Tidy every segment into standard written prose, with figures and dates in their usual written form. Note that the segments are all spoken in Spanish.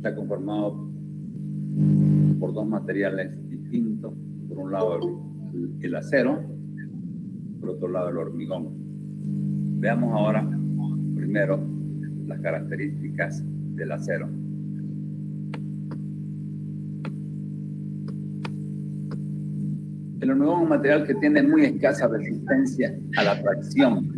está conformado por dos materiales distintos. Por un lado el acero, por otro lado el hormigón. Veamos ahora primero las características del acero. El hormigón es un material que tiene muy escasa resistencia a la tracción.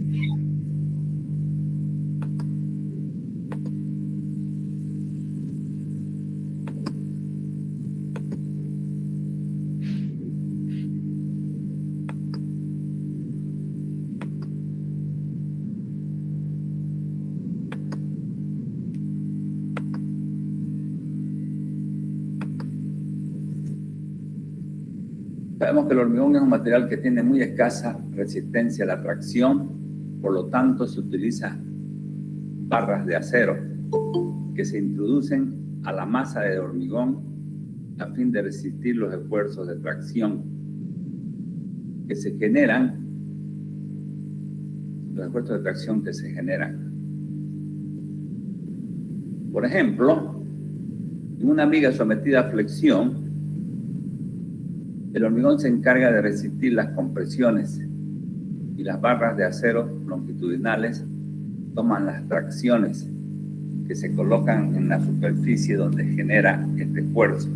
Sabemos que el hormigón es un material que tiene muy escasa resistencia a la tracción, por lo tanto se utilizan barras de acero que se introducen a la masa de hormigón a fin de resistir los esfuerzos de tracción que se generan, los esfuerzos de tracción que se generan. Por ejemplo, en una viga sometida a flexión, el hormigón se encarga de resistir las compresiones y las barras de acero longitudinales toman las tracciones que se colocan en la superficie donde genera este esfuerzo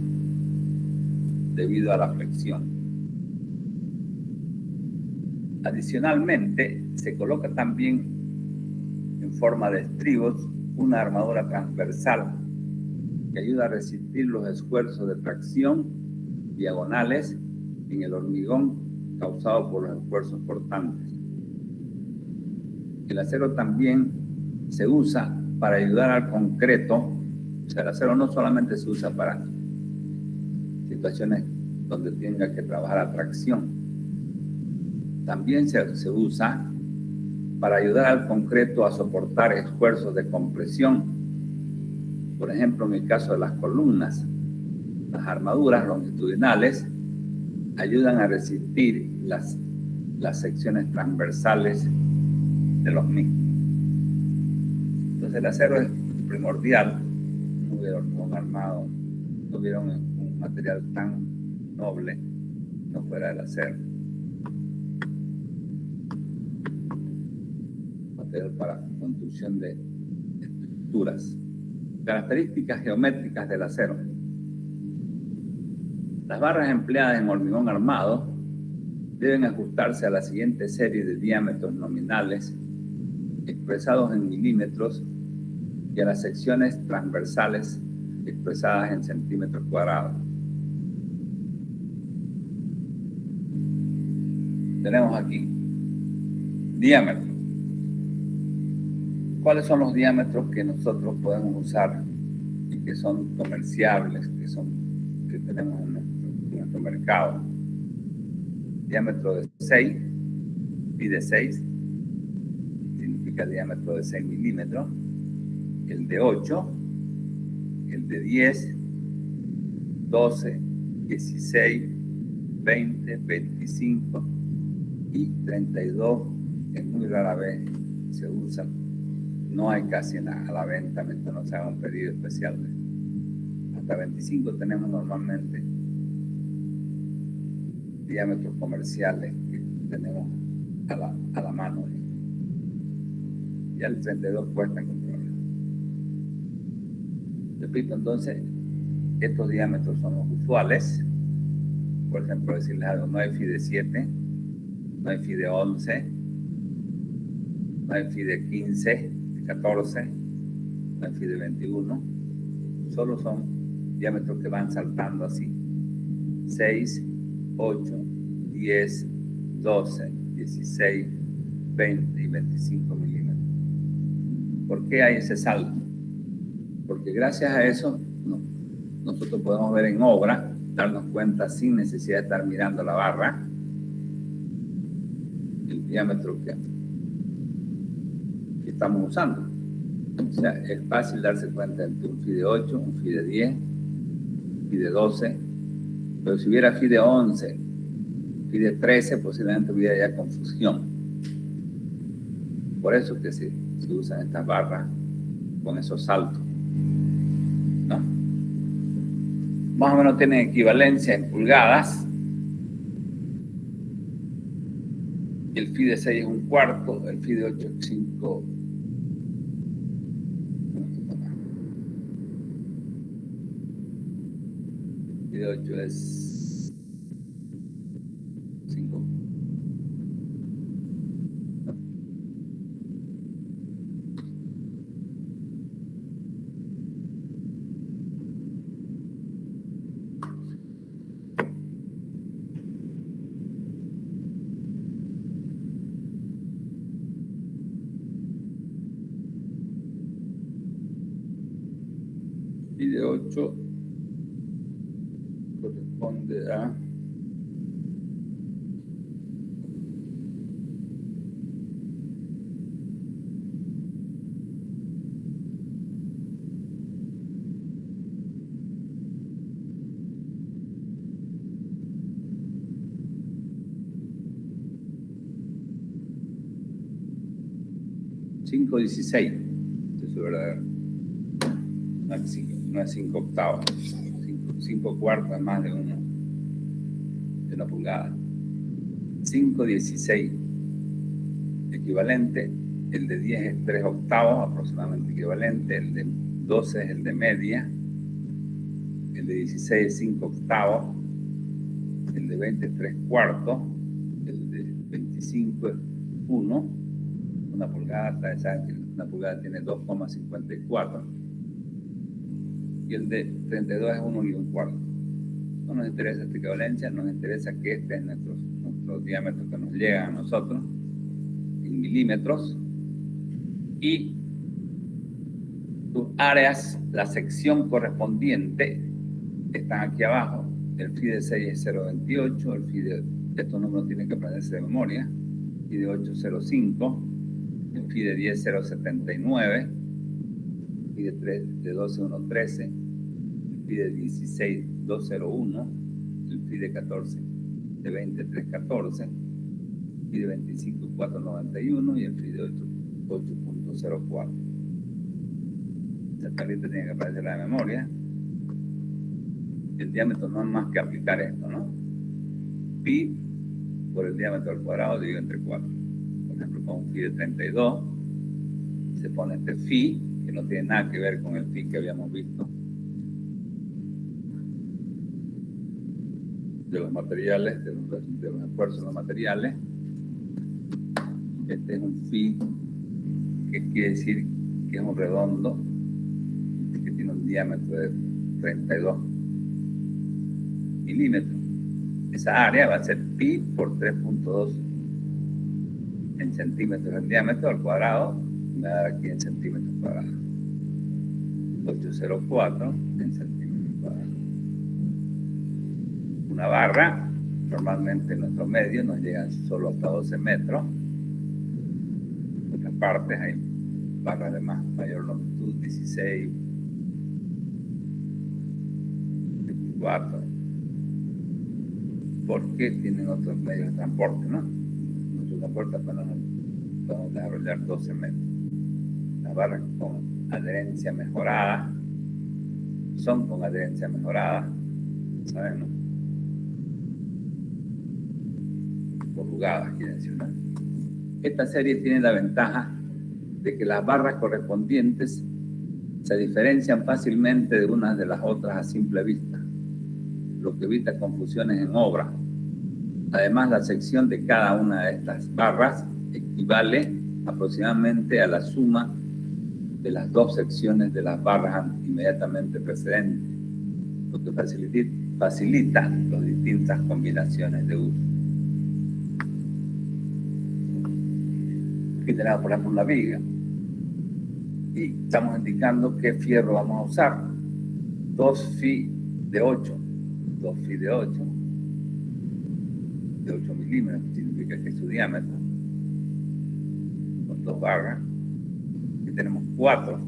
debido a la flexión. Adicionalmente, se coloca también en forma de estribos una armadura transversal que ayuda a resistir los esfuerzos de tracción diagonales en el hormigón causado por los esfuerzos cortantes. El acero también se usa para ayudar al concreto. O sea, el acero no solamente se usa para situaciones donde tenga que trabajar a tracción, también se usa para ayudar al concreto a soportar esfuerzos de compresión. Por ejemplo, en el caso de las columnas, las armaduras longitudinales ayudan a resistir las secciones transversales de los mismos. Entonces el acero es primordial. No hubiera hormigón armado, no hubiera un material tan noble, no fuera el acero. Material para construcción de estructuras. Características geométricas del acero. Las barras empleadas en hormigón armado deben ajustarse a la siguiente serie de diámetros nominales expresados en milímetros y a las secciones transversales expresadas en centímetros cuadrados. Tenemos aquí diámetro. ¿Cuáles son los diámetros que nosotros podemos usar y que son comerciables, que tenemos en nuestro mercado? Diámetro de 6, pi de 6, significa diámetro de 6 milímetros, el de 8, el de 10, 12, 16, 20, 25 y 32, que muy rara vez se usa. No hay casi a la venta mientras no se haga un pedido especial. Hasta 25 tenemos normalmente diámetros comerciales que tenemos a la mano. Ya el 32 cuesta encontrarlo. Repito, entonces, estos diámetros son los usuales. Por ejemplo, decirles algo, no hay fi de 7, no hay fi de 11, no hay fi de 15, 14, no hay fi de 21. Solo son diámetros que van saltando así. 6, 8, 10, 12, 16, 20 y 25 milímetros. ¿Por qué hay ese salto? Porque gracias a eso nosotros podemos ver en obra, darnos cuenta sin necesidad de estar mirando la barra, el diámetro que estamos usando. O sea, es fácil darse cuenta entre un fi de 8, un fi de 10, un fi de 12, pero si hubiera fi de 11, fi de 13, posiblemente hubiera ya confusión. Por eso es que se usan estas barras con esos saltos, ¿no? más o menos tienen equivalencia en pulgadas. El phi de 6 es 1/4, el phi de 8 es 5. El phi de 8 es 5. Phi de 8 corresponde a 5/16. Eso es verdadero. No es 5 octavos. 5 cuartos es más de una pulgada. 5/16 equivalente. El de 10 es 3 octavos, aproximadamente equivalente. El de 12 es el de media. El de 16 es 5 octavos. El de 20 es 3 cuartos. El de 25 es 1. Una pulgada, saben que una pulgada tiene 2,54. Y el de 32 es 1 y 1/4. No nos interesa esta equivalencia, nos interesa que este es nuestro diámetro que nos llega a nosotros en milímetros. Y tus áreas, la sección correspondiente, están aquí abajo. El phi de 6 es 0,28, el phi de estos números tienen que aprenderse de memoria. El phi de 8 es 0,5, el phi de 10 es 0,79, el phi de 12 es 1,13, el phi de 16 2,01, el phi de 14 de 20 3,14, el phi de 25 4,91 y el phi de 8,04. Esa tablita tiene que aparecer la de memoria. El diámetro no es más que aplicar esto, ¿no? Pi por el diámetro al cuadrado dividido entre 4. Por ejemplo, con un phi de 32 se pone este phi, que no tiene nada que ver con el phi que habíamos visto de los materiales, de los esfuerzos de los materiales. Este es un phi que quiere decir que es un redondo que tiene un diámetro de 32 milímetros. Esa área va a ser pi por 3,2 en centímetros el diámetro al cuadrado, me va a dar aquí en centímetros cuadrados. 804 en centímetros cuadrados. Una barra, normalmente en nuestro medio nos llegan solo hasta 12 metros. En otras partes hay barras de mayor longitud, 16, 24, porque tienen otros medios de transporte, ¿no? Nuestro transporte apenas podemos desarrollar 12 metros. Las barras con adherencia mejorada son con adherencia mejorada, ¿saben? ¿No? Corrugadas, quiere decir, ¿no? Esta serie tiene la ventaja de que las barras correspondientes se diferencian fácilmente de unas de las otras a simple vista, lo que evita confusiones en obra. Además, la sección de cada una de estas barras equivale aproximadamente a la suma de las dos secciones de las barras inmediatamente precedentes, lo que facilita las distintas combinaciones de uso. Aquí tenemos, por ejemplo, una viga y estamos indicando qué fierro vamos a usar. 2 phi de 8, 2 phi de 8 milímetros, significa que es su diámetro, con 2 barras. Aquí tenemos 4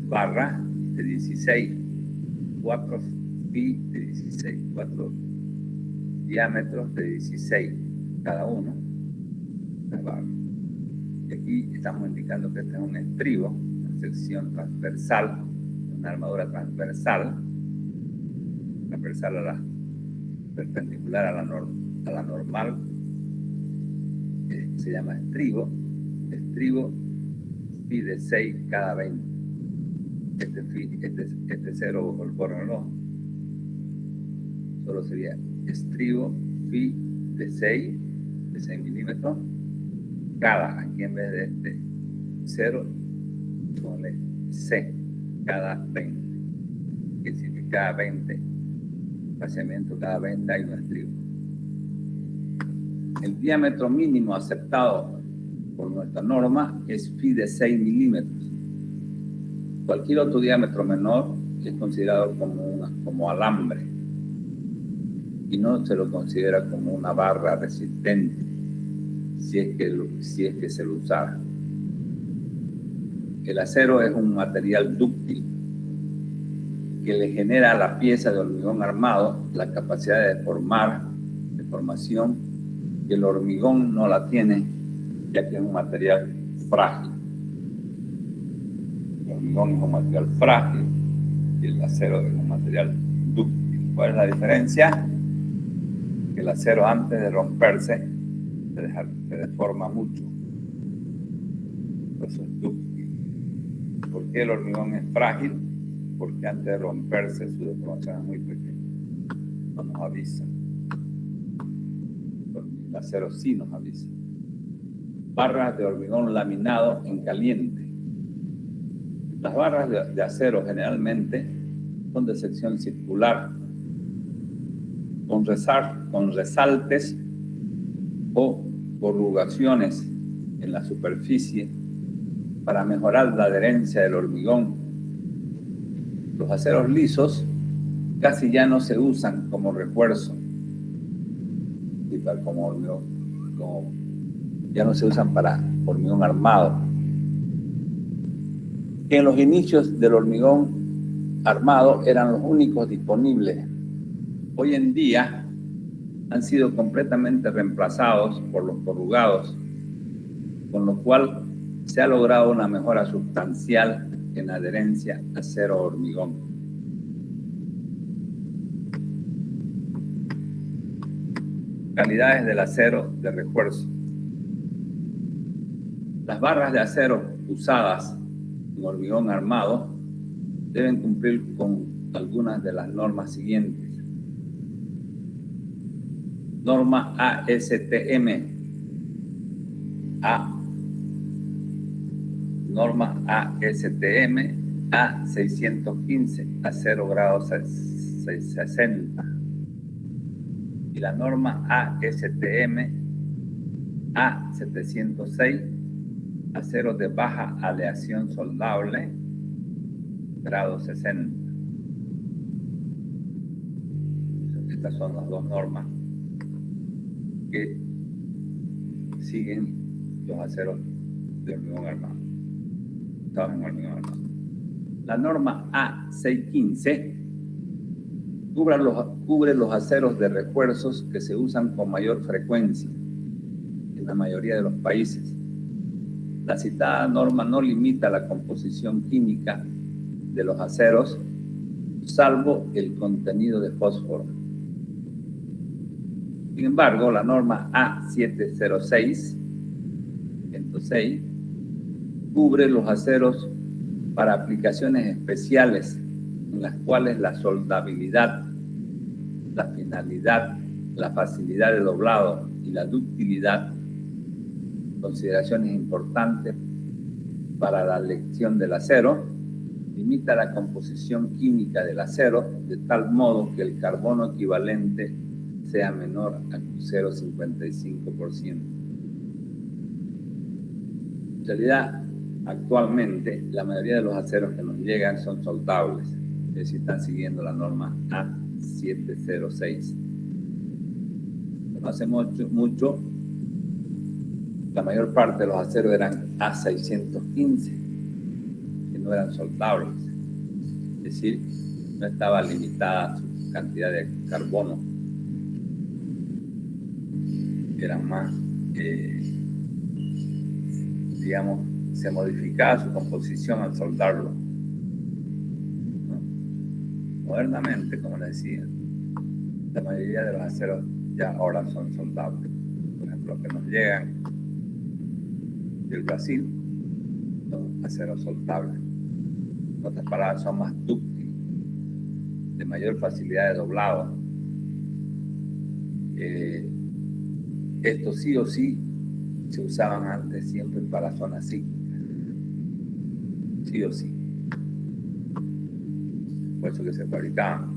barras de 16, 4 phi de 16, 4 diámetros de 16 cada uno, las barras. Y aquí estamos indicando que este es un estribo, una sección transversal, una armadura transversal, transversal perpendicular a la normal, se llama estribo, phi de 6 cada 20. Este cero por el reloj solo sería estribo phi de 6 milímetros cada, aquí en vez de este 0 ponle C cada 20, que significa cada 20 espaciamiento, cada 20 hay un estribo. El diámetro mínimo aceptado por nuestra norma es phi de 6 milímetros. Cualquier otro diámetro menor es considerado como alambre y no se lo considera como una barra resistente si es que se lo usara. El acero es un material dúctil que le genera a la pieza de hormigón armado la capacidad de formación, que el hormigón no la tiene, ya que es un material frágil. El hormigón es un material frágil y el acero es un material dúctil. ¿Cuál es la diferencia? Que el acero, antes de romperse, se deforma mucho. Por eso es dúctil. ¿Por qué el hormigón es frágil? Porque antes de romperse su deformación es muy pequeña. No nos avisa. El acero sí nos avisa. Barras de hormigón laminado en caliente. Las barras de acero generalmente son de sección circular, con resaltes o corrugaciones en la superficie para mejorar la adherencia del hormigón. Los aceros lisos casi ya no se usan como refuerzo, ya no se usan para hormigón armado. En los inicios del hormigón armado eran los únicos disponibles. Hoy en día han sido completamente reemplazados por los corrugados, con lo cual se ha logrado una mejora sustancial en adherencia acero-hormigón. Calidades del acero de refuerzo. Las barras de acero usadas en hormigón armado deben cumplir con algunas de las normas siguientes. Norma ASTM Norma ASTM A615 a 0 grados 60. Y la norma ASTM A706 acero de baja aleación soldable, grado 60. Estas son las dos normas que siguen los aceros de hormigón armado. Estaban en hormigón armado. La norma A615 cubre los aceros de refuerzos que se usan con mayor frecuencia en la mayoría de los países. La citada norma no limita la composición química de los aceros, salvo el contenido de fósforo. Sin embargo, la norma A706 cubre los aceros para aplicaciones especiales en las cuales la soldabilidad, la finalidad, la facilidad de doblado y la ductilidad, consideraciones importantes para la elección del acero, limita la composición química del acero de tal modo que el carbono equivalente sea menor a 0,55%. En realidad, actualmente, la mayoría de los aceros que nos llegan son soldables, es decir, están siguiendo la norma A706. No hace mucho, la mayor parte de los aceros eran A615, que no eran soldables, es decir, no estaba limitada su cantidad de carbono, eran más, digamos, se modificaba su composición al soldarlo, ¿no? modernamente, como les decía, la mayoría de los aceros ya ahora son soldables. Por ejemplo, los que nos llegan del Brasil son aceros soldables. En otras palabras, son más dúctiles, de mayor facilidad de doblado. Estos sí o sí se usaban antes siempre para zonas sísmicas. Sí o sí. Por eso que se fabricaban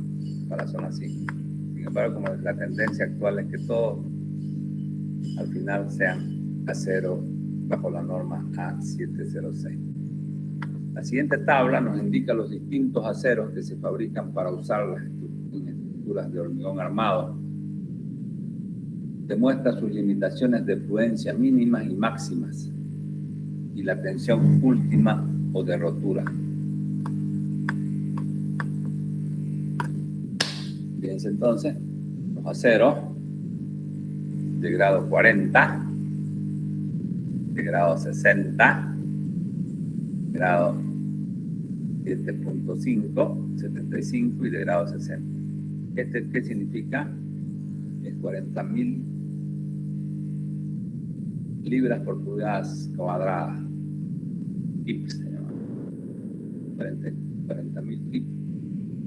para zonas sísmicas. Sin embargo, como la tendencia actual es que todos al final sean acero bajo la norma A706. La siguiente tabla nos indica los distintos aceros que se fabrican para usarlas en estructuras de hormigón armado. Demuestra sus limitaciones de fluencia mínimas y máximas y la tensión última o de rotura. Fíjense entonces, los aceros de grado 40, de grado 60, grado 7.5, 75 y de grado 60. ¿Qué significa? Es 40.000 libras por pulgadas cuadradas. Kip se llama. 40.000 kip.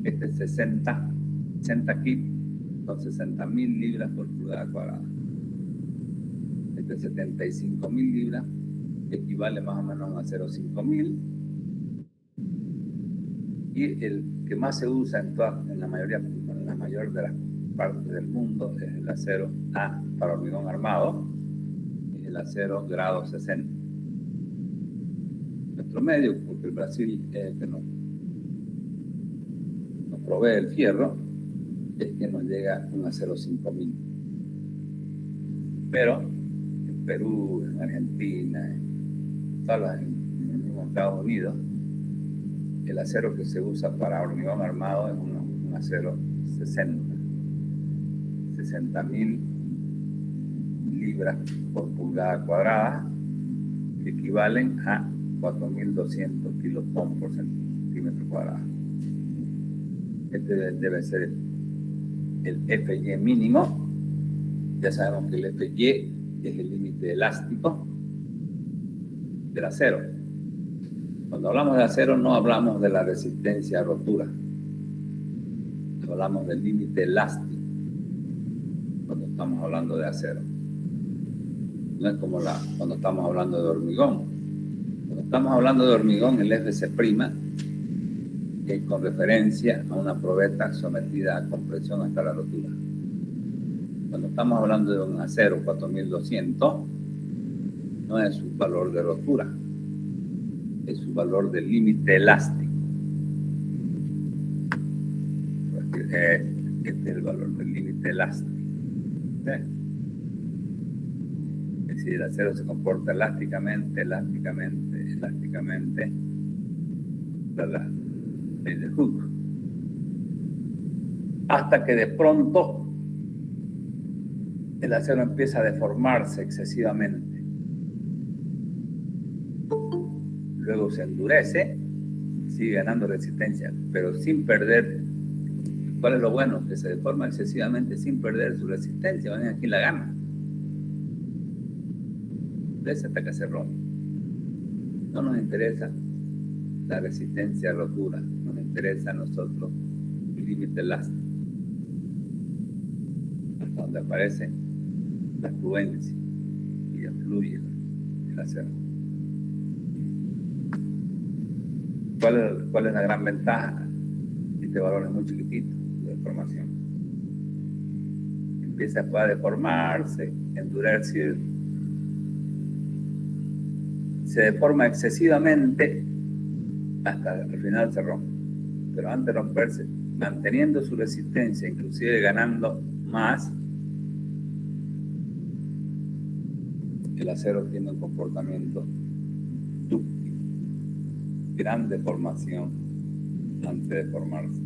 Este es 60 kip, son 60.000 libras por pulgada cuadrada. Este es 75.000 libras, equivale más o menos a 0.5.000. Y el que más se usa en la mayor de las partes del mundo es el acero A para hormigón armado, es el acero grado 60. Nuestro medio, porque el Brasil es el que nos provee el fierro, es que nos llega un acero 5.000. Pero en Perú, en Argentina, en el mismo Estados Unidos, el acero que se usa para hormigón armado es un acero 60.000 libras por pulgada cuadrada, que equivalen a 4.200 kilotón por centímetro cuadrado. Este debe ser el FY mínimo. Ya sabemos que el FY es el límite elástico del acero. Cuando hablamos de acero no hablamos de la resistencia a rotura, hablamos del límite elástico cuando estamos hablando de acero. No es como cuando estamos hablando de hormigón. Cuando estamos hablando de hormigón, el FC' es con referencia a una probeta sometida a compresión hasta la rotura. Cuando estamos hablando de un acero 4200, no es su valor de rotura, es su valor de límite elástico. Este es el valor del límite elástico. ¿Sí? Es decir, el acero se comporta elásticamente, la ley de Hooke. Hasta que de pronto el acero empieza a deformarse excesivamente. Luego se endurece, sigue ganando resistencia, pero sin perder. ¿Cuál es lo bueno? Que se deforma excesivamente sin perder su resistencia. Van aquí la gana. Hasta que se rompe. No nos interesa la resistencia a rotura, nos interesa a nosotros el límite elástico, hasta donde aparece la fluencia y ya fluye el acero. ¿Cuál es la gran ventaja? Este valor es muy chiquitito de deformación. Empieza a deformarse, endurecer, se deforma excesivamente hasta al final se rompe. Pero antes de romperse, manteniendo su resistencia, inclusive ganando más, el acero tiene un comportamiento dúctil, gran deformación antes de formarse.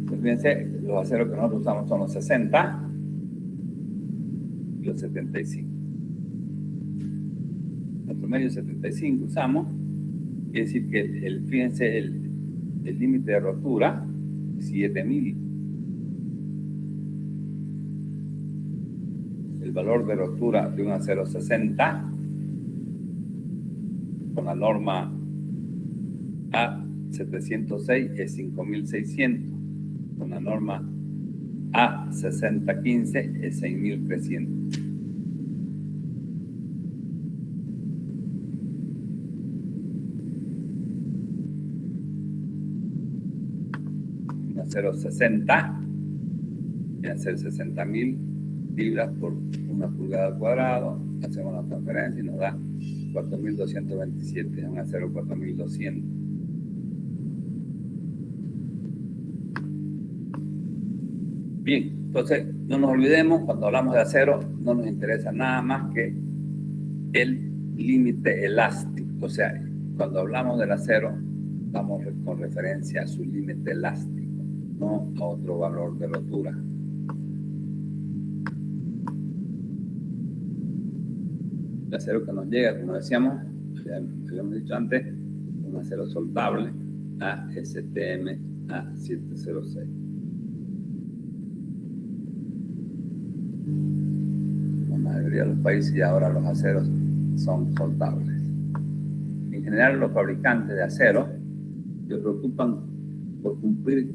Pues fíjense, los aceros que nosotros usamos son los 60 y los 75. Nuestro medio 75 usamos, quiere decir que fíjense el límite de rotura, 7000. El valor de rotura de un acero 60 con la norma A706 es 5600. Con la norma A6015 es 6300. Un acero 60 viene a ser 60.000 libras por 1 pulgada al cuadrado. Hacemos la transferencia y nos da 4.227. Es un acero 4.200. Bien, entonces no nos olvidemos, cuando hablamos de acero, no nos interesa nada más que el límite elástico. O sea, cuando hablamos del acero, estamos con referencia a su límite elástico, no a otro valor de rotura. El acero que nos llega, como decíamos, ya habíamos dicho antes, un acero soldable ASTM A706. La mayoría de los países ya ahora los aceros son soldables. En general, los fabricantes de acero se preocupan por cumplir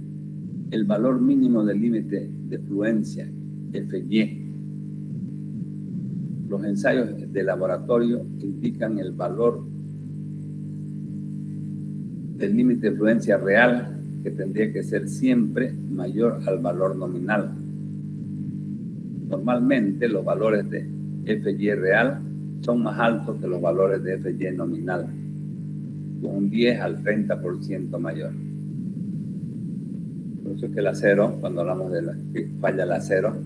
el valor mínimo del límite de fluencia, FY. Los ensayos de laboratorio indican el valor del límite de fluencia real, que tendría que ser siempre mayor al valor nominal. Normalmente los valores de FY real son más altos que los valores de FY nominal, con un 10 al 30% mayor. Por eso es que el acero, cuando hablamos de que falla el acero,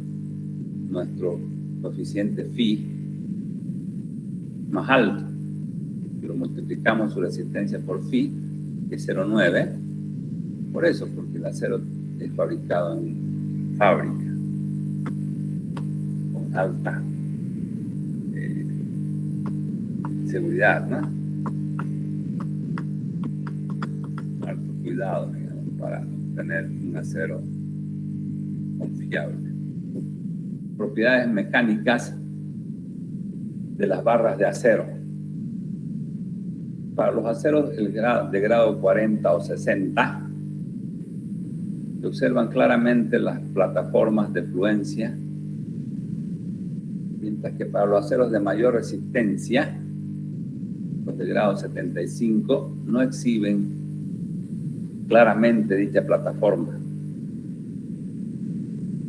nuestro coeficiente phi más alto, si lo multiplicamos su resistencia por phi, que es 0,9, por eso, porque el acero es fabricado en fábrica con alta seguridad, ¿no? Alto cuidado, digamos, para obtener un acero confiable. Propiedades mecánicas de las barras de acero. Para los aceros de grado 40 o 60, se observan claramente las plataformas de fluencia, mientras que para los aceros de mayor resistencia, los de grado 75, no exhiben claramente dicha plataforma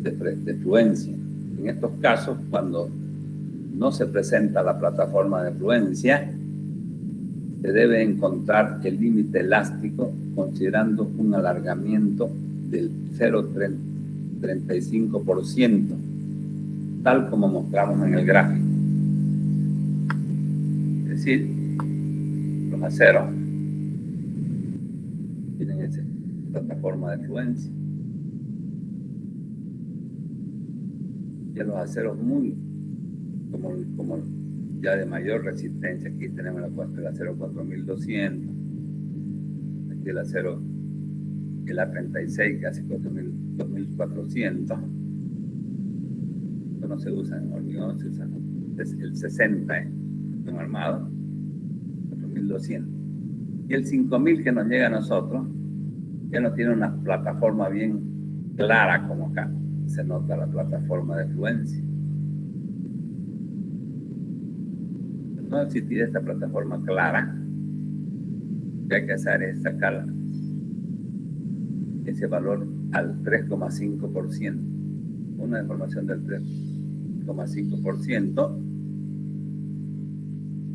de fluencia. En estos casos, cuando no se presenta la plataforma de fluencia, se debe encontrar el límite elástico considerando un alargamiento del 0,35%, tal como mostramos en el gráfico. Es decir, los aceros tienen esa plataforma de fluencia. Y los aceros como ya de mayor resistencia, aquí tenemos el acero 4200, aquí el acero, el A36, casi 2400. Esto no se usa en hormigón, se usa el 60 en armado, 4200. Y el 5000 que nos llega a nosotros, ya no tiene una plataforma bien clara como acá. Se nota la plataforma de fluencia. No existir esta plataforma clara, lo que hay que hacer es sacar ese valor al 3,5%. Una deformación del 3,5%,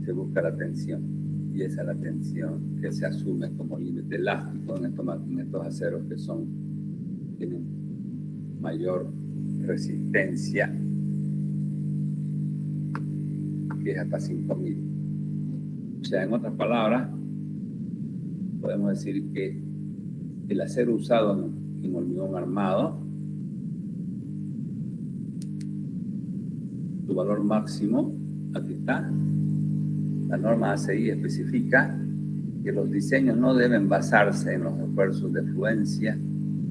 se busca la tensión. Y esa es la tensión que se asume como límite elástico en estos aceros que tienen mayor resistencia, que es hasta 5000. O sea, en otras palabras, podemos decir que el acero usado en hormigón armado, su valor máximo, aquí está, la norma ACI especifica que los diseños no deben basarse en los esfuerzos de fluencia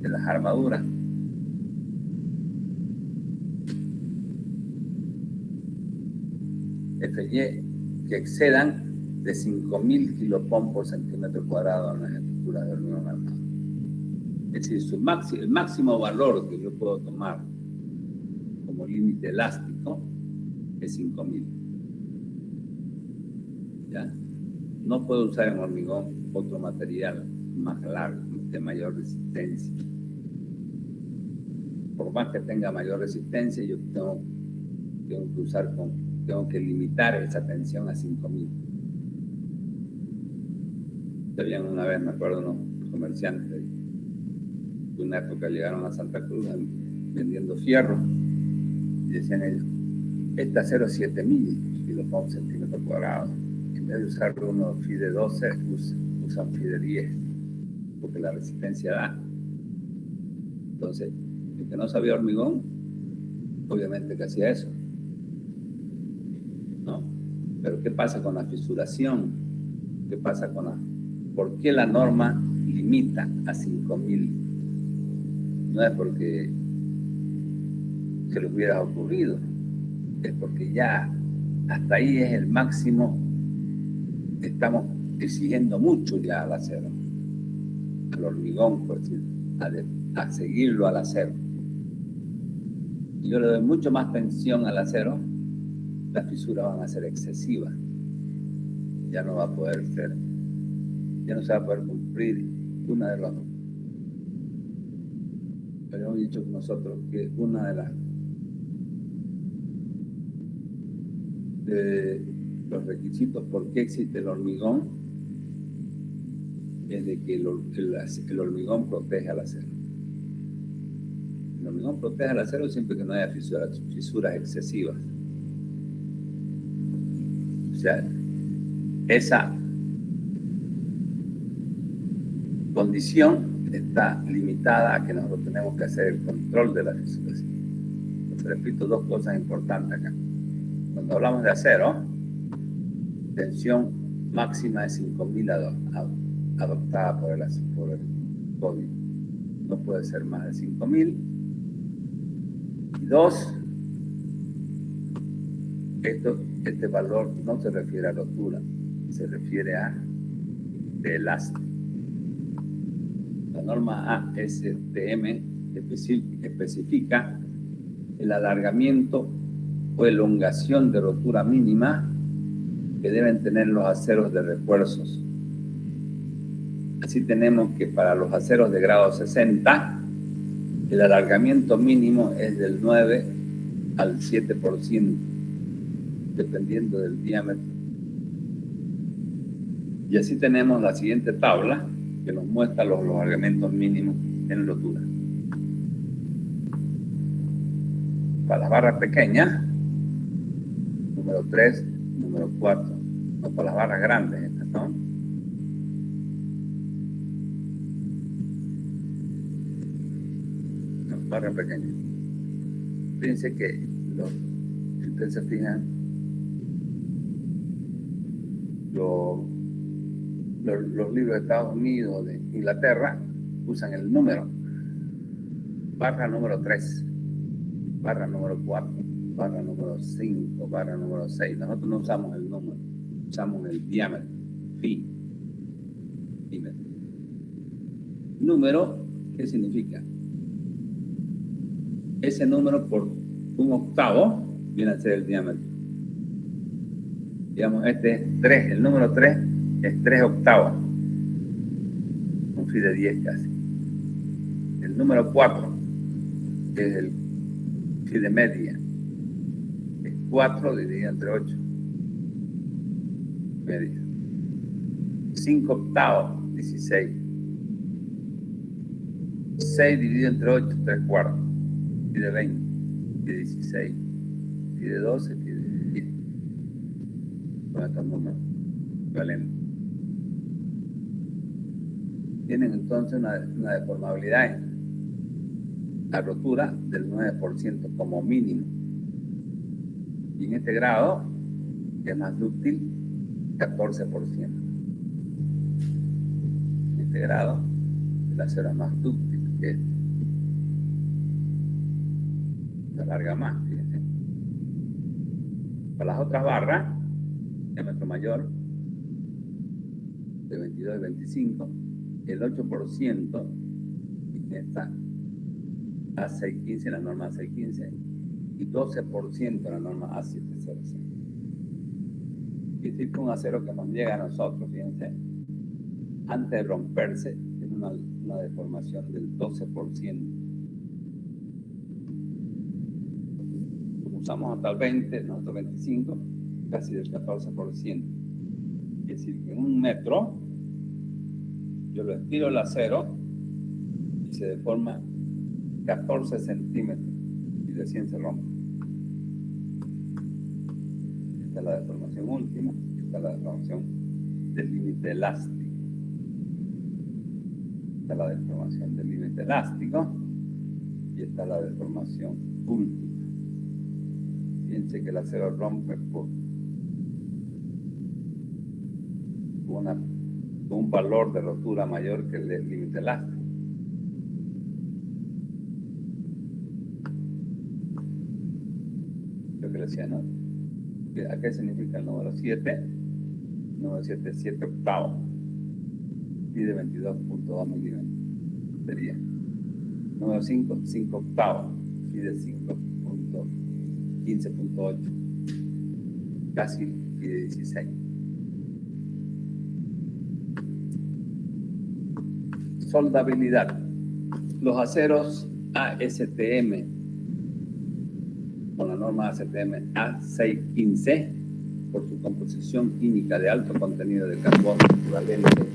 de las armaduras. FY que excedan de 5.000 kilopom por centímetro cuadrado en las estructuras de hormigón armado. Es decir, el máximo valor que yo puedo tomar como límite elástico es 5.000. ¿Ya? No puedo usar en hormigón otro material más largo, de mayor resistencia. Por más que tenga mayor resistencia, yo tengo que limitar esa tensión a 5.000. Habían una vez, me acuerdo, unos comerciantes de una época llegaron a Santa Cruz vendiendo fierro y decían ellos, este acero 7.000 kilopom centímetro cuadrado. En vez de usar uno FIDE 12, usan FIDE 10, porque la resistencia da. Entonces, el que no sabía hormigón, obviamente que hacía eso, ¿no? Pero ¿qué pasa con la fisuración? ¿Qué pasa con ¿por qué la norma limita a 5.000? No es porque se les hubiera ocurrido, es porque ya hasta ahí es el máximo. Estamos exigiendo mucho ya al acero, al hormigón, por decir, a seguirlo al acero. Y yo le doy mucho más tensión al acero, las fisuras van a ser excesivas. Ya no va a poder ser, ya no se va a poder cumplir una de las. Habíamos dicho nosotros que una de los requisitos por qué existe el hormigón es de que el hormigón protege al acero. El hormigón protege al acero siempre que no haya fisuras excesivas. O sea, esa condición está limitada a que nosotros tenemos que hacer el control de la fisuración. Repito dos cosas importantes acá. Cuando hablamos de acero, tensión máxima de 5.000 adoptada por el código. No puede ser más de 5.000. Y dos, este valor no se refiere a rotura, se refiere a de elástico. La norma ASTM especifica el alargamiento o elongación de rotura mínima que deben tener los aceros de refuerzos. Así tenemos que para los aceros de grado 60, el alargamiento mínimo es del 9 al 7%, dependiendo del diámetro. Y así tenemos la siguiente tabla que nos muestra los alargamientos mínimos en rotura. Para las barras pequeñas, número 3, número 4. No, para las barras grandes, estas, ¿no? No, barras pequeñas. Fíjense que si ustedes se fijan, los libros de Estados Unidos, de Inglaterra, usan el número. Barra número 3, barra número 4, barra número 5, barra número 6. Nosotros no usamos el número, usamos el diámetro, phi. Número, ¿qué significa? Ese número por 1/8 viene a ser el diámetro. Digamos, este es 3, el número 3 es 3/8, un phi de 10 casi. El número 4 es el phi de media, es 4 dividido entre 8, media. 5/8, 16. 6 dividido entre 8, 3/4, phi de 20, phi de 16, phi de 12, phi de 10. Con estos números equivalentes. Tienen entonces una deformabilidad en la rotura del 9% como mínimo. Y en este grado, que es más dúctil, 14%. 20 grados, el acero es más dúctil que este. Se alarga más, fíjense. Para las otras barras, diámetro mayor, de 22 y 25, el 8% en esta A615, la norma A615, y 12% en la norma A706. Es decir, que un acero que nos llega a nosotros, fíjense, antes de romperse, tiene una deformación del 12%. Como usamos hasta el 20, nosotros 25, casi del 14%. Es decir, que en 1 metro, yo lo estiro el acero y se deforma 14 centímetros y recién se rompe. Esta es la deformación última, esta es la deformación del límite elástico. Esta es la deformación del límite elástico y esta es la deformación última. Fíjense que el acero rompe por un valor de rotura mayor que el límite elástico. Lo que le decía, ¿no? ¿A qué significa el número 7? El número 7 es 7 octavos. Mide 22.2 milímetros. Sería. Número 5, 5 octavos. Mide 15.8. Casi mide 16. Soldabilidad. Los aceros ASTM con la norma ASTM A615, por su composición química de alto contenido de carbono equivalente,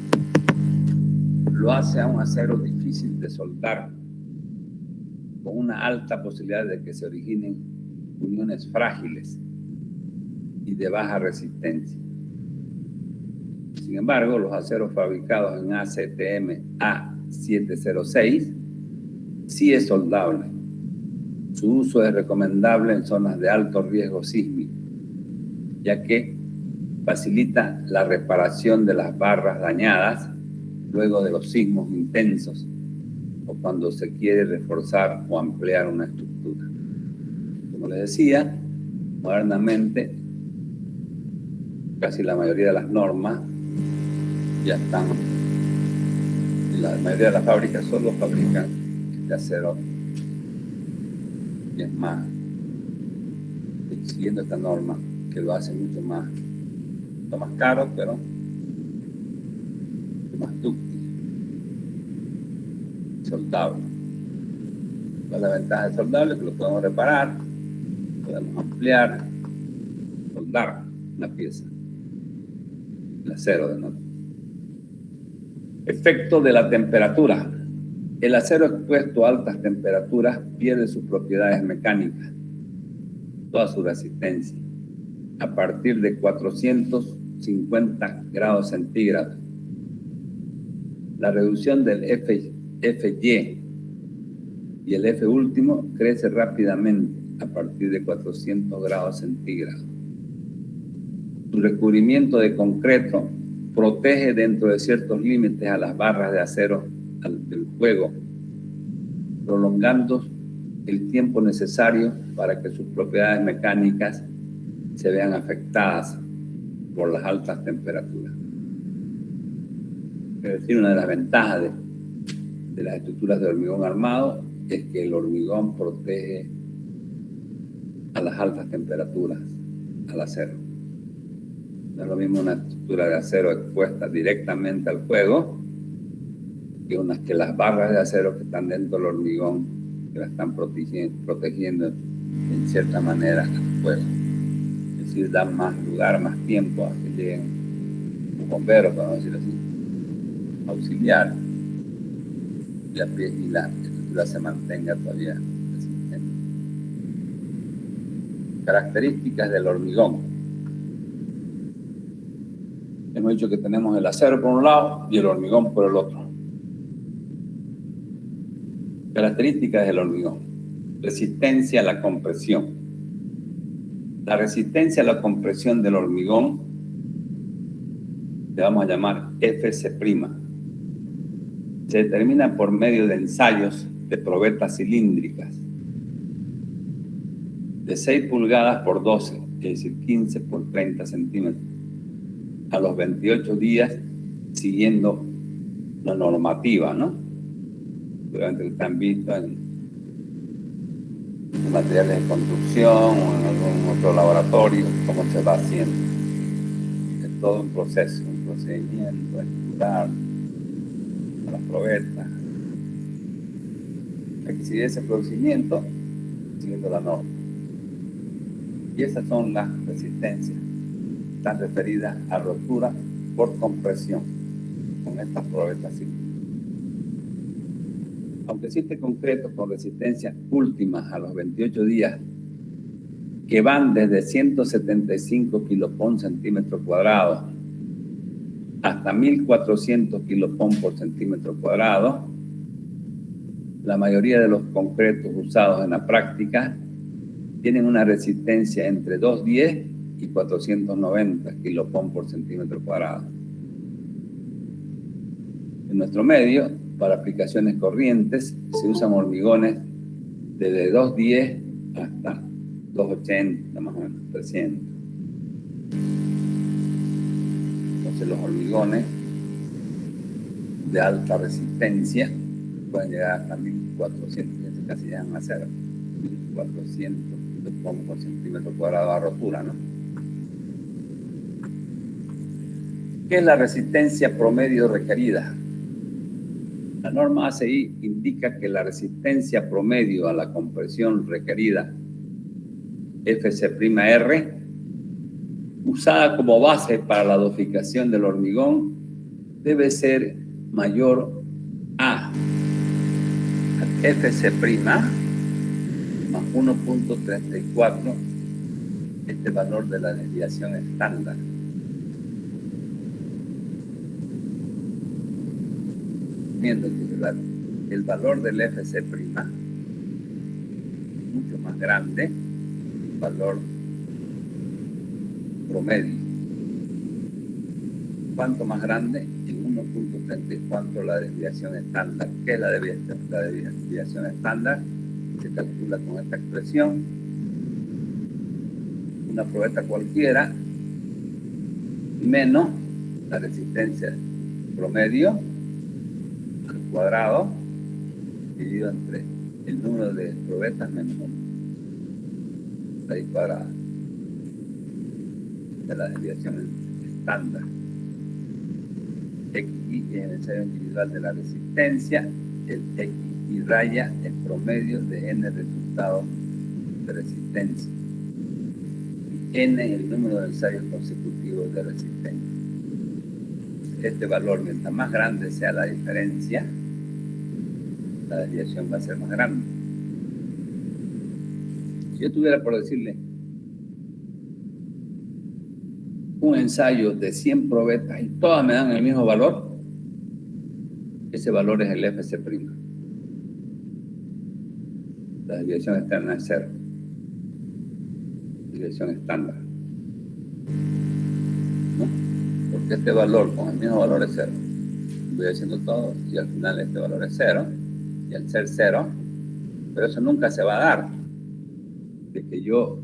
lo hace a un acero difícil de soldar, con una alta posibilidad de que se originen uniones frágiles y de baja resistencia. Sin embargo, los aceros fabricados en ASTM A706 sí es soldable. Su uso es recomendable en zonas de alto riesgo sísmico, ya que facilita la reparación de las barras dañadas luego de los sismos intensos o cuando se quiere reforzar o ampliar una estructura. Como les decía, modernamente casi la mayoría de las normas ya están, y la mayoría de las fábricas solo fabrican este acero, y es más, siguiendo esta norma, que lo hace mucho más caro, pero más dúctil, soldable. ¿Cuál es la ventaja de soldable? Que lo podemos reparar, podemos ampliar, soldar una pieza, el acero de nuevo. Efecto de la temperatura. El acero expuesto a altas temperaturas pierde sus propiedades mecánicas, toda su resistencia, a partir de 450 grados centígrados. La reducción del FY y el F último crece rápidamente a partir de 400 grados centígrados. Su recubrimiento de concreto protege dentro de ciertos límites a las barras de acero del fuego, prolongando el tiempo necesario para que sus propiedades mecánicas se vean afectadas por las altas temperaturas. Es decir, una de las ventajas de las estructuras de hormigón armado es que el hormigón protege a las altas temperaturas al acero. No es lo mismo una estructura de acero expuesta directamente al fuego que las barras de acero que están dentro del hormigón, que la están protegiendo en cierta manera al fuego. Es decir, dan más lugar, más tiempo a que lleguen los bomberos, podemos decir así, auxiliar, y la estructura se mantenga todavía resistente. Características del hormigón. Hemos dicho que tenemos el acero por un lado y el hormigón por el otro. Características del hormigón. Resistencia a la compresión. La resistencia a la compresión del hormigón le vamos a llamar FC'. Se determina por medio de ensayos de probetas cilíndricas de 6 pulgadas por 12, es decir, 15 por 30 centímetros, a los 28 días, siguiendo la normativa, ¿no? Durante el han visto en materiales de construcción o en algún otro laboratorio, cómo se va haciendo. Es todo un proceso, un procedimiento, estudiar a las probetas. Hay que seguir ese procedimiento siguiendo la norma. Y esas son las resistencias, están referidas a rotura por compresión con estas probetas cilíndricas. Aunque existe concreto con resistencias últimas a los 28 días que van desde 175 kilopon centímetro cuadrado hasta 1400 kilopon por centímetro cuadrado, la mayoría de los concretos usados en la práctica tienen una resistencia entre 210 y 490 kilopon por centímetro cuadrado. En nuestro medio, para aplicaciones corrientes, se usan hormigones desde 210 hasta 280, más o menos, 300. Entonces los hormigones de alta resistencia pueden llegar hasta 1400, casi llegan a ser 1400 por centímetro cuadrado a rotura, ¿no? ¿Qué es la resistencia promedio requerida? La norma ACI indica que la resistencia promedio a la compresión requerida FC'(R), usada como base para la dosificación del hormigón, debe ser mayor a FC' más 1.34, este valor de la desviación estándar. Viendo que el valor del FC' mucho más grande, el valor promedio. ¿Cuánto más grande? En 1.34 la desviación estándar. ¿Qué es la desviación estándar? Se calcula con esta expresión. Una probeta cualquiera menos la resistencia promedio al cuadrado dividido entre el número de probetas menos 1, raíz cuadrada de la desviación estándar. X es el ensayo individual de la resistencia, el X y raya el promedio de n resultados de resistencia. Y n es el número de ensayos consecutivos de resistencia. Este valor, mientras más grande sea la diferencia, la desviación va a ser más grande. Si yo tuviera por decirle un ensayo de 100 probetas y todas me dan el mismo valor, ese valor es el FC'. La desviación externa es 0. Desviación estándar. ¿No? Porque este valor con el mismo valor es 0. Voy haciendo todo y al final este valor es 0. Y al ser 0, pero eso nunca se va a dar. De que yo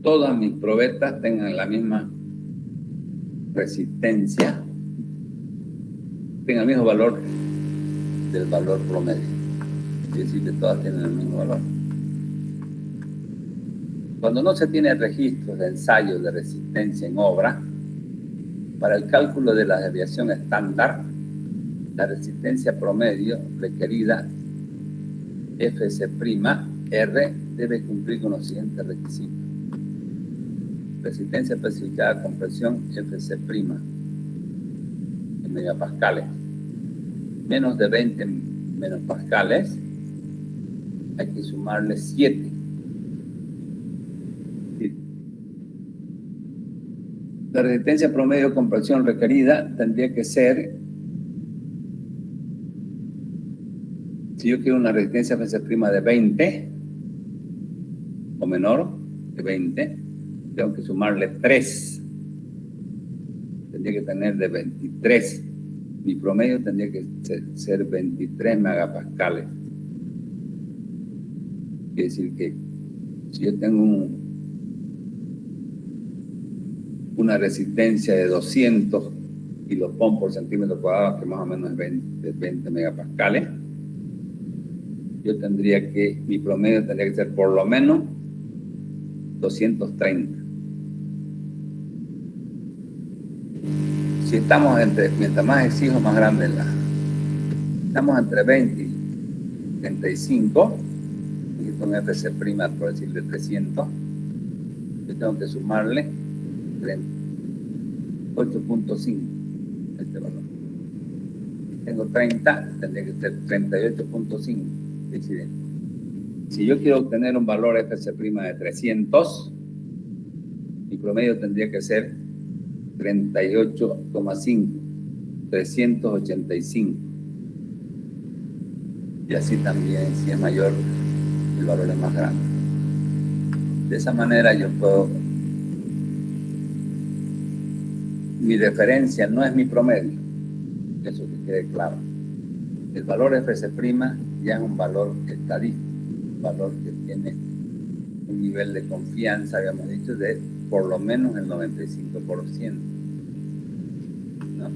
todas mis probetas tengan la misma resistencia, tengan el mismo valor del valor promedio. Es decir, que todas tienen el mismo valor. Cuando no se tiene registros de ensayos de resistencia en obra, para el cálculo de la desviación estándar, la resistencia promedio requerida FC'(R) debe cumplir con los siguientes requisitos. Resistencia especificada a compresión FC' en megapascales. Menos de 20 megapascales, hay que sumarle 7. La resistencia promedio de compresión requerida tendría que ser, si yo quiero una resistencia FC' de 20 o menor de 20, tengo que sumarle 3. Tendría que tener de 23 mi promedio tendría que ser 23 megapascales. Quiere decir que si yo tengo una resistencia de 200 kiloohm por centímetro cuadrado, que más o menos es 20 megapascales, yo tendría que, mi promedio tendría que ser por lo menos 230. Si estamos mientras más exijo, más grande estamos entre 20 y 35, necesito un FC prima, por decirle 300, yo tengo que sumarle 8.5 este valor. Si tengo 30, tendría que ser 38.5. Es decir, si yo quiero obtener un valor FC prima de 300, mi promedio tendría que ser 38,5, 385. Y así también, si es mayor, el valor es más grande. De esa manera yo puedo, mi referencia no es mi promedio, eso que quede claro. El valor FC' ya es un valor estadístico, un valor que tiene un nivel de confianza, habíamos dicho, de por lo menos el 95%. ¿No?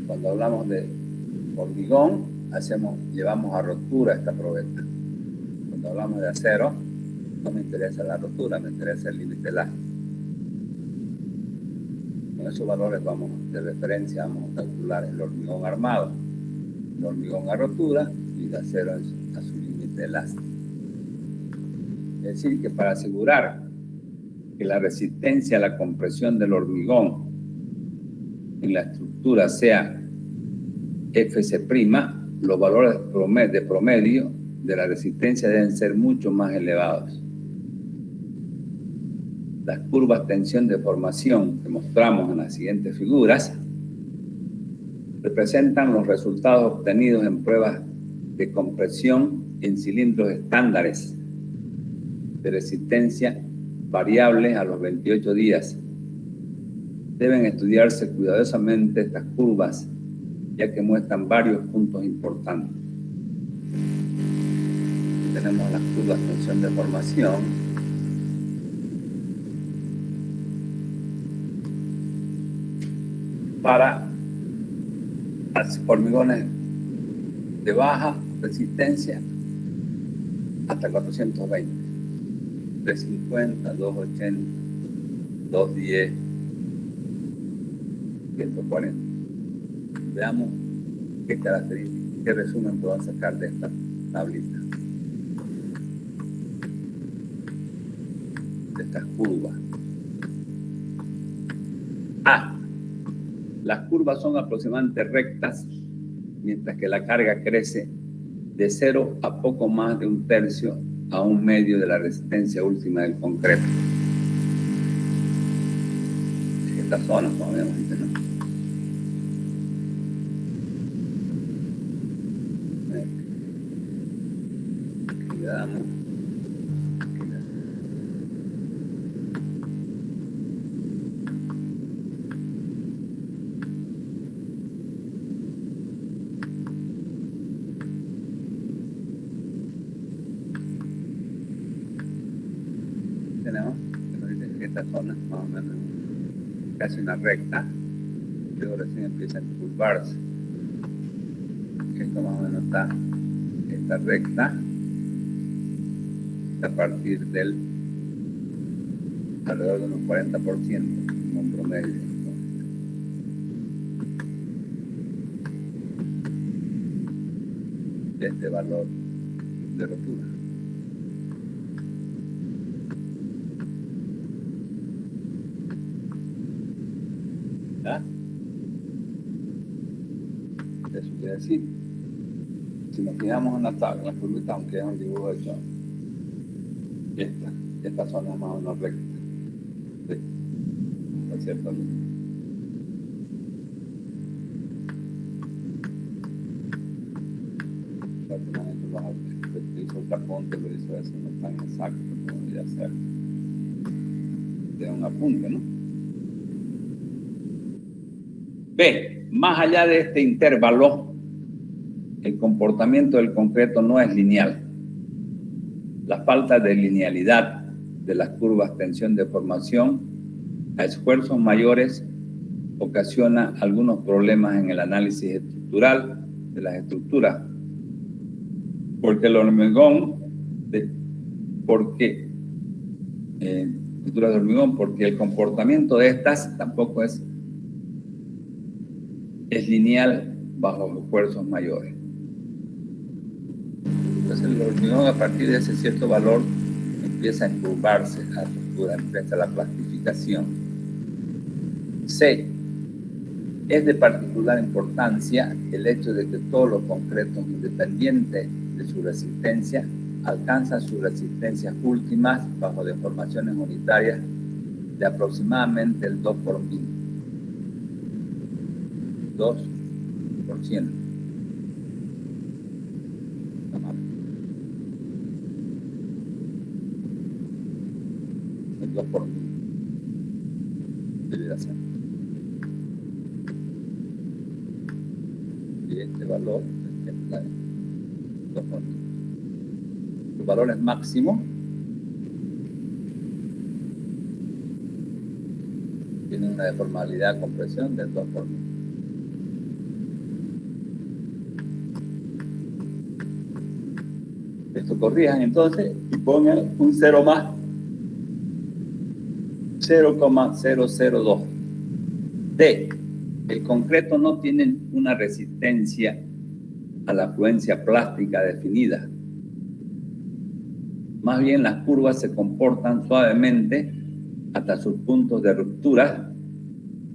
Cuando hablamos de hormigón, llevamos a rotura esta probeta. Cuando hablamos de acero, no me interesa la rotura, me interesa el límite elástico. Con esos valores de referencia vamos a calcular el hormigón armado, el hormigón a rotura y el acero a su límite elástico. Es decir, que para asegurar que la resistencia a la compresión del hormigón en la estructura sea FC', los valores de promedio de la resistencia deben ser mucho más elevados. Las curvas tensión-deformación que mostramos en las siguientes figuras representan los resultados obtenidos en pruebas de compresión en cilindros estándares de resistencia variables a los 28 días. Deben estudiarse cuidadosamente estas curvas, ya que muestran varios puntos importantes. Tenemos las curvas tensión-deformación. Para hormigones de baja resistencia hasta 420, 350, 280, 210, 140. Veamos qué características, qué resumen puedo sacar de esta tablita, de estas curvas. Las curvas son aproximadamente rectas, mientras que la carga crece de 0 a poco más de 1/3 a 1/2 de la resistencia última del concreto. Estas zonas, como habíamos dicho, ¿no? Aquí le damos. Tenemos esta zona más o menos casi una recta, luego recién empieza a curvarse. Esto más o menos está esta recta a partir del alrededor de unos 40% como promedio. De este valor de rotura. ¿Ah? Eso quiere decir, si nos fijamos en la tabla, en la curvita, aunque es un dibujo hecho, esta zona es más o menos recta. Sí, ¿no es cierto? Prácticamente lo hizo el apunte, lo hizo eso, no tan exacto como debería ser. De un apunte, ¿no? B. Más allá de este intervalo, el comportamiento del concreto no es lineal. La falta de linealidad de las curvas tensión-deformación a esfuerzos mayores ocasiona algunos problemas en el análisis estructural de las estructuras, porque el hormigón, porque el comportamiento de estas tampoco es lineal bajo esfuerzos mayores. Entonces el hormigón, a partir de ese cierto valor, empieza a encurvarse la estructura, empieza la plastificación. C. Es de particular importancia el hecho de que todos los concretos, independientes de su resistencia, alcanzan sus resistencias últimas bajo deformaciones unitarias de aproximadamente el 2 por 1000. 2%. El 2 por 1000 debería ser. Y este valor es 2 por 1000. Los valores máximos tienen una deformabilidad de compresión del 2 por 1000. Esto corrijan entonces y pongan un 0 más, 0,002. D. El concreto no tiene una resistencia a la afluencia plástica definida. Más bien las curvas se comportan suavemente hasta sus puntos de ruptura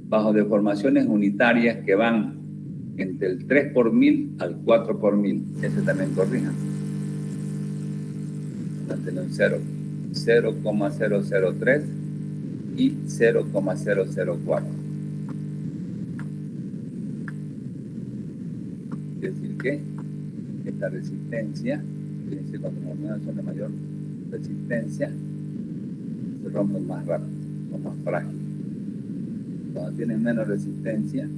bajo deformaciones unitarias que van entre el 3 por 1000 al 4 por 1000. Este también corrijan. Mantener un 0, 0,003 y 0,004. Quiere decir que esta resistencia, quiere decir cuando los hormigones son de mayor resistencia, se rompen más rápido, son más frágiles. Cuando tienen menos resistencia,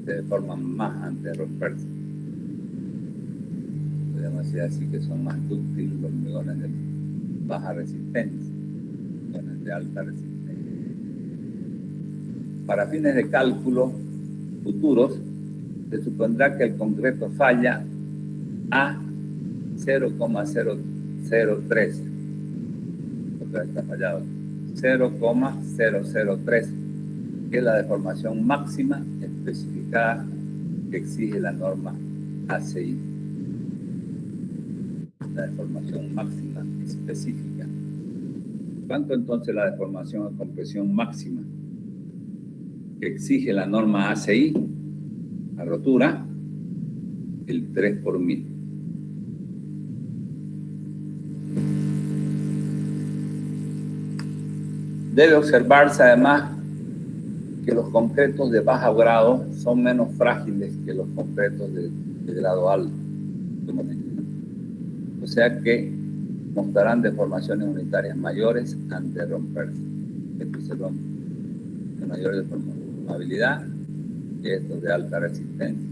se deforman más antes de romperse. Podemos decir así que son más dúctiles los hormigones de baja resistencia, hormigones de alta resistencia. Para fines de cálculo futuros, se supondrá que el concreto falla a 0,003. Otra vez está fallado. 0,003, que es la deformación máxima especificada que exige la norma ACI. La deformación máxima específica. ¿Cuánto entonces la deformación o compresión máxima que exige la norma ACI? La rotura, el 3 por 1000. Debe observarse además que los concretos de bajo grado son menos frágiles que los concretos de grado alto. O sea que mostrarán deformaciones unitarias mayores antes de romperse. Estos se rompen de mayor deformabilidad que estos de alta resistencia.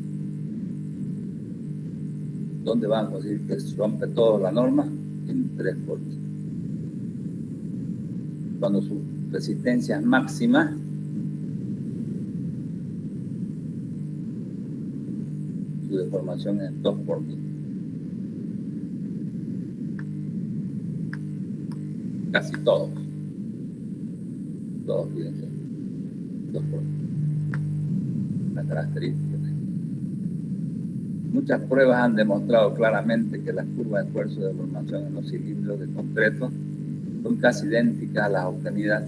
¿Dónde van a conseguir que se rompe toda la norma? En 3 por 1000. Cuando su resistencia es máxima, su deformación es 2 por 1000. Casi todos, fíjense, 2 por 1000. La característica. Muchas pruebas han demostrado claramente que las curvas de esfuerzo de deformación en los cilindros de concreto son casi idénticas a las obtenidas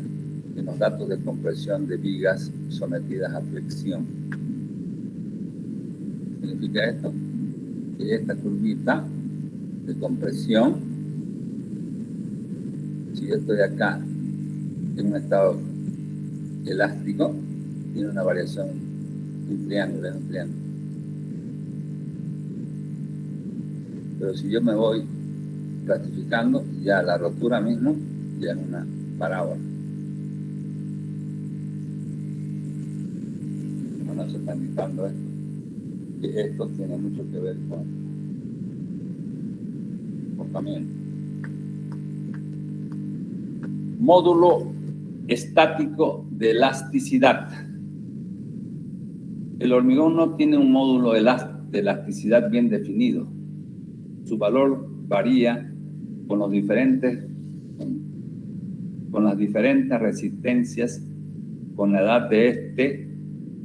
en los datos de compresión de vigas sometidas a flexión. ¿Qué significa esto? Que esta curvita de compresión, si yo estoy acá en un estado elástico, tiene una variación, un triángulo. Pero si yo me voy clasificando, ya la rotura mismo ya es una parábola. menos se está indicando esto. Que esto tiene mucho que ver con comportamiento. Módulo estático de elasticidad. El hormigón no tiene un módulo de elasticidad bien definido. Su valor varía con las diferentes resistencias, con la edad de este,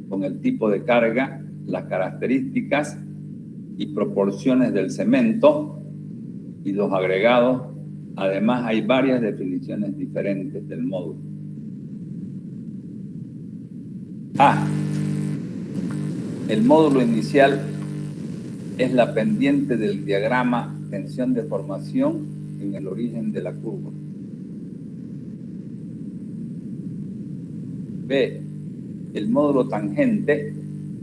con el tipo de carga, las características y proporciones del cemento y los agregados. Además, hay varias definiciones diferentes del módulo. El módulo inicial es la pendiente del diagrama tensión-deformación en el origen de la curva. B. El módulo tangente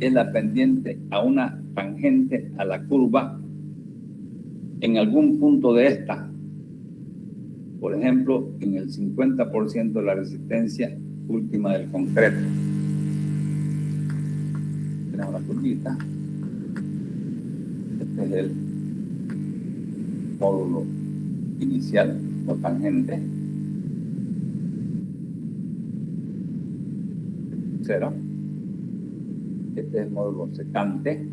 es la pendiente a una tangente a la curva en algún punto de esta. Por ejemplo, en el 50% de la resistencia última del concreto. Tenemos la curvita. Este es el módulo inicial o tangente. 0. Este es el módulo secante.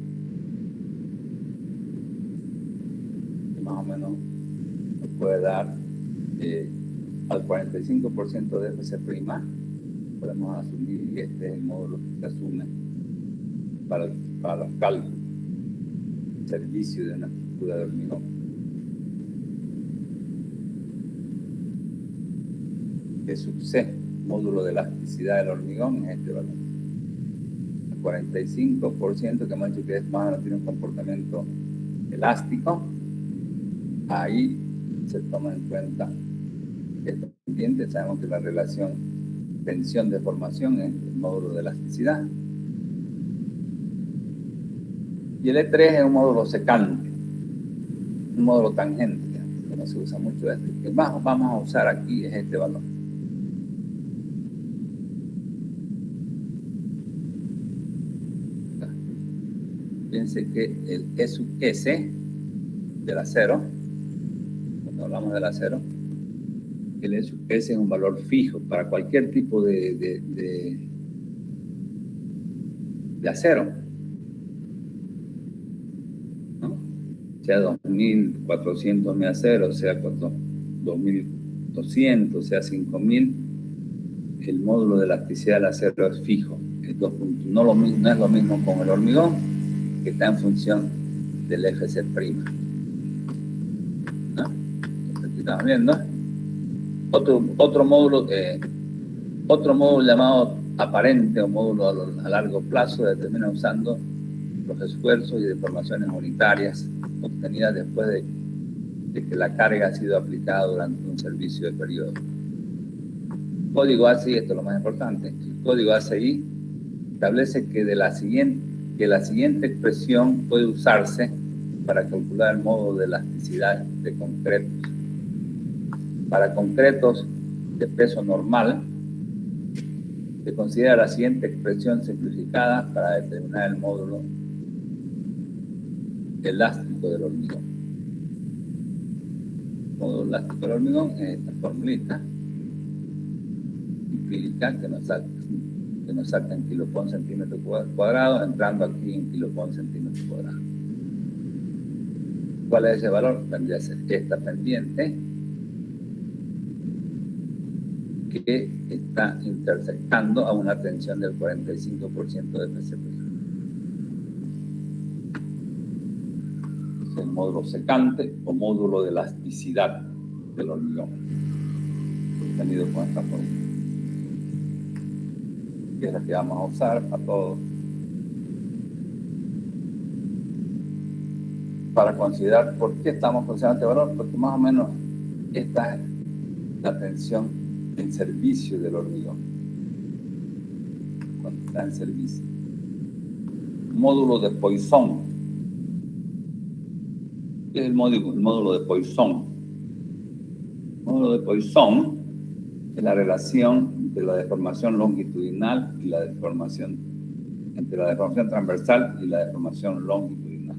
Que más o menos nos puede dar al 45% de FC'. Podemos asumir que este es el módulo que se asume para los cálculos. Servicio de una estructura de hormigón. E sub C, módulo de elasticidad del hormigón, es este valor. El 45% que hemos dicho que es más o menos tiene un comportamiento elástico. Ahí se toma en cuenta esta pendiente. Sabemos que la relación tensión-deformación es el módulo de elasticidad. Y el E3 es un módulo secante, un módulo tangente, que no se usa mucho este. El que más vamos a usar aquí es este valor. Fíjense que el E sub S del acero, cuando hablamos del acero, el E sub S es un valor fijo para cualquier tipo de acero. Sea 2400 de acero, sea 2200, sea 5000, el módulo de elasticidad del acero es fijo. Es 2 puntos. No es lo mismo con el hormigón, que está en función del FC'. ¿No? Aquí estamos viendo. Otro módulo llamado aparente o módulo a largo plazo determina usando los esfuerzos y deformaciones unitarias obtenidas después de que la carga ha sido aplicada durante un servicio de periodo. Código ACI, esto es lo más importante. El código ACI establece que la siguiente expresión puede usarse para calcular el módulo de elasticidad de concretos. Para concretos de peso normal, se considera la siguiente expresión simplificada para determinar el módulo elástico del hormigón. El módulo elástico del hormigón es esta formulita empírica que nos saca en kilopón centímetro cuadrado, entrando aquí en kilopón centímetro cuadrado. ¿Cuál es ese valor? Tendría que ser esta pendiente que está intersectando a una tensión del 45% de FC'. Es el módulo secante o módulo de elasticidad del hormigón, obtenido con esta fórmula, que es la que vamos a usar para todos. Para considerar por qué estamos considerando este valor, porque más o menos esta es la tensión en servicio del hormigón, cuando está en servicio. Módulo de Poisson. ¿Qué es el módulo de Poisson? El módulo de Poisson es la relación entre la deformación longitudinal y la deformación entre la deformación transversal y la deformación longitudinal.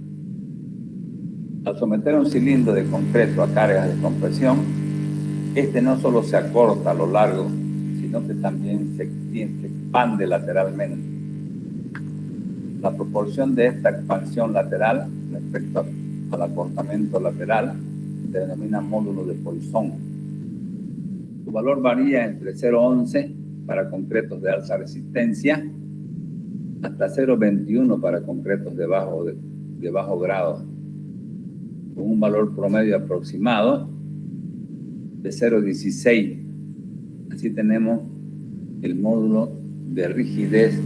Al someter un cilindro de concreto a cargas de compresión, este no solo se acorta a lo largo, sino que también se expande lateralmente. La proporción de esta expansión lateral respecto al acortamiento lateral se denomina módulo de Poisson. Su valor varía entre 0,11 para concretos de alta resistencia hasta 0,21 para concretos de bajo grado, con un valor promedio aproximado de 0,16. Así tenemos el módulo de rigidez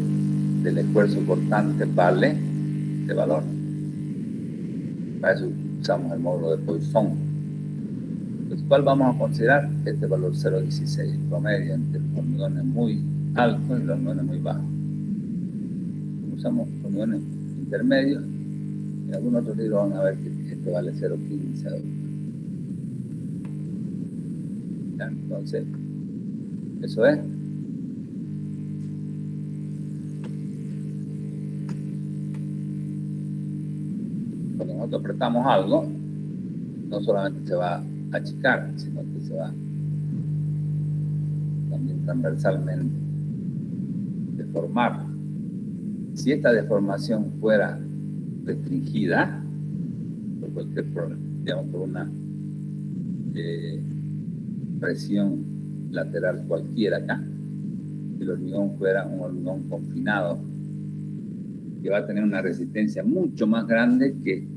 del esfuerzo cortante vale de valor. Para eso usamos el módulo de Poisson. Entonces, ¿cuál vamos a considerar? Este valor 0,16, promedio entre los hormigones muy altos y los hormigones muy bajos. Usamos hormigones intermedios. En algunos otros libros van a ver que este vale 0,15. Entonces, eso es. Cuando nosotros apretamos algo, no solamente se va a achicar, sino que se va también transversalmente deformar. Si esta deformación fuera restringida por cualquier problema, digamos por una presión lateral cualquiera acá, si el hormigón fuera un hormigón confinado, que va a tener una resistencia mucho más grande que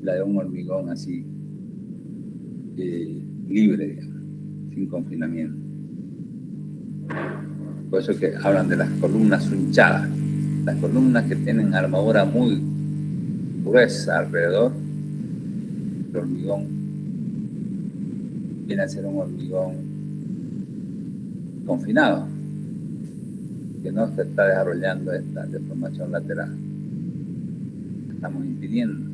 la de un hormigón así libre, digamos, sin confinamiento. Por eso que hablan de las columnas sunchadas, las columnas que tienen armadura muy gruesa alrededor. El hormigón viene a ser un hormigón confinado, que no se está desarrollando esta deformación lateral. Estamos impidiendo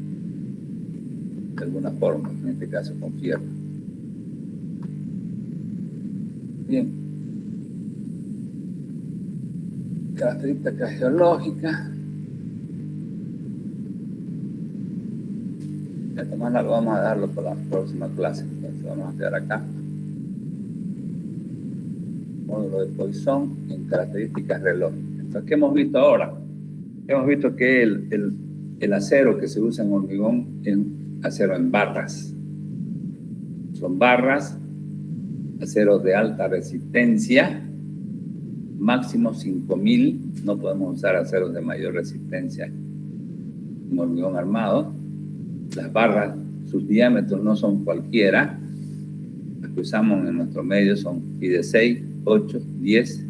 de alguna forma, en este caso con fierro. Bien. Características geológicas. Esto más largo vamos a dejarlo para la próxima clase. Entonces vamos a quedar acá. Módulo de Poisson en características relógicas. Entonces, ¿qué hemos visto ahora? Hemos visto que el acero que se usa en hormigón es acero en barras. Son barras, aceros de alta resistencia, máximo 5000. No podemos usar aceros de mayor resistencia en hormigón armado. Las barras, sus diámetros no son cualquiera. Las que usamos en nuestro medio son FIDE 6, 8, 10,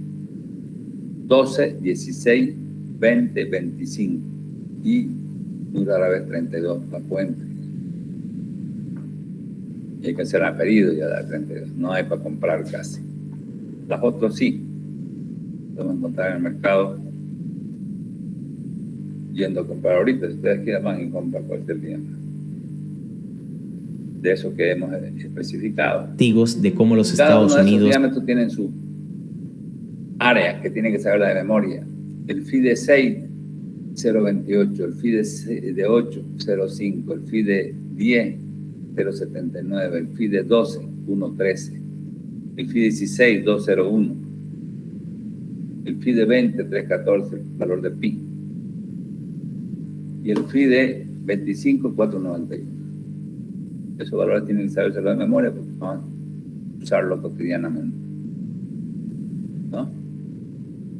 12, 16, 20, 25 y muy rara vez 32 la cuenta. Y hay que hacer a pedido ya de 32. No hay para comprar casi. Las otras sí. Podemos encontrar en el mercado yendo a comprar ahorita. Si ustedes quieren, van y compran cualquier día. De eso que hemos especificado. De cómo los Cada Estados uno de esos Unidos... diámetros tienen su área que tienen que saberla de memoria. El FIDE 6, 0,28. El FIDE de 8, 0,5. El FIDE 10, 0,79. El FIDE 12, 1,13. El FIDE 16, 2,01. El FIDE 20, 3,14, el valor de pi. Y el FIDE 25, 4,91. Esos valores tienen que saberse de memoria porque van a usarlo cotidianamente, ¿no?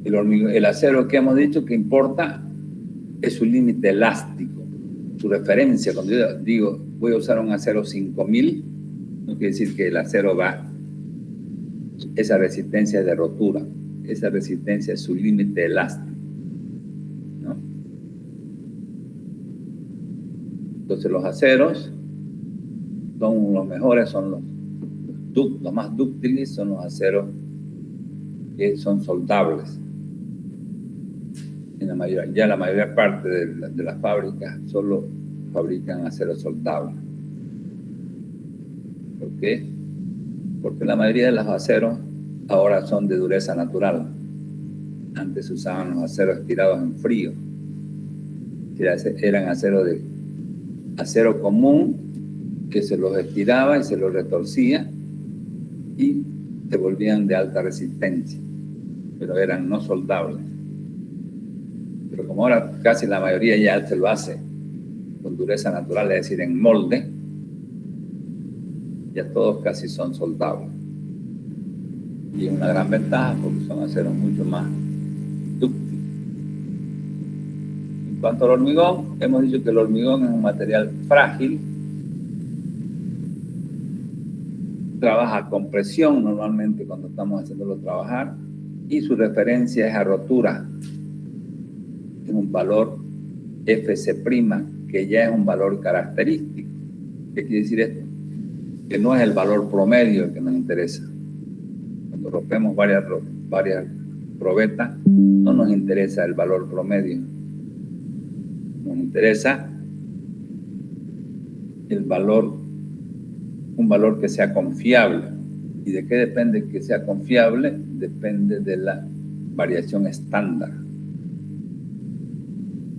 El acero que hemos dicho que importa es su límite elástico, su referencia. Cuando yo digo voy a usar un acero 5000, no quiere decir que el acero va, esa resistencia es de rotura, esa resistencia es su límite elástico, ¿no? Entonces los aceros son los mejores, son los más dúctiles, son los aceros que son soldables. La mayoría parte de las fábricas solo fabrican acero soldable. ¿Por qué? Porque la mayoría de los aceros ahora son de dureza natural. Antes se usaban los aceros estirados en frío, Eran acero común, que se los estiraba y se los retorcía y se volvían de alta resistencia, pero eran no soldables. Pero como ahora casi la mayoría ya se lo hace con dureza natural, es decir, en molde, ya todos casi son soldables. Y es una gran ventaja porque son aceros mucho más dúctiles. En cuanto al hormigón, hemos dicho que el hormigón es un material frágil, trabaja con presión normalmente cuando estamos haciéndolo trabajar, y su referencia es a rotura. Es un valor Fc', que ya es un valor característico. ¿Qué quiere decir esto? Que no es el valor promedio el que nos interesa. Cuando rompemos varias probetas, no nos interesa el valor promedio. Nos interesa el valor, un valor que sea confiable. ¿Y de qué depende que sea confiable? Depende de la variación estándar,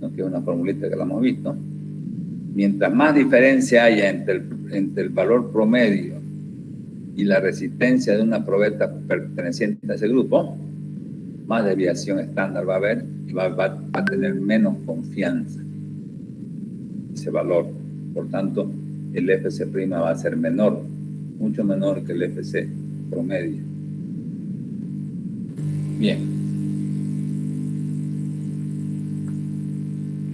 ¿no? Que es una formulita que la hemos visto. Mientras más diferencia haya entre el valor promedio y la resistencia de una probeta perteneciente a ese grupo, más desviación estándar va a haber y va a tener menos confianza ese valor. Por tanto, el Fc' va a ser menor, mucho menor que el Fc promedio. Bien.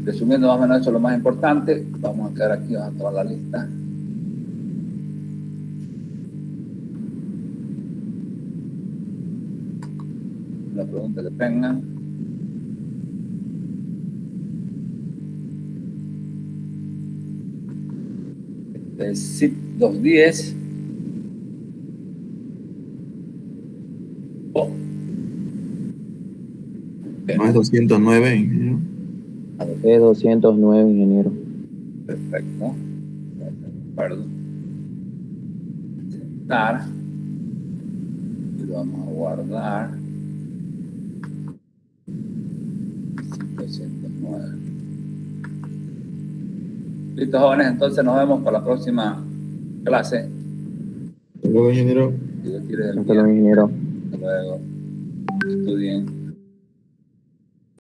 Resumiendo más o menos eso es lo más importante, vamos a quedar aquí, vamos a tomar la lista. La pregunta que tengan. El SIP 210. No es 209, ingeniero. Es 209, ingeniero. Perfecto. De acuerdo. Aceptar. Y lo vamos a guardar. 209. Listo, jóvenes, entonces nos vemos para la próxima clase. Hasta luego, ingeniero. Si Dios quiere, Hasta luego, ingeniero. Hasta luego. Estudien.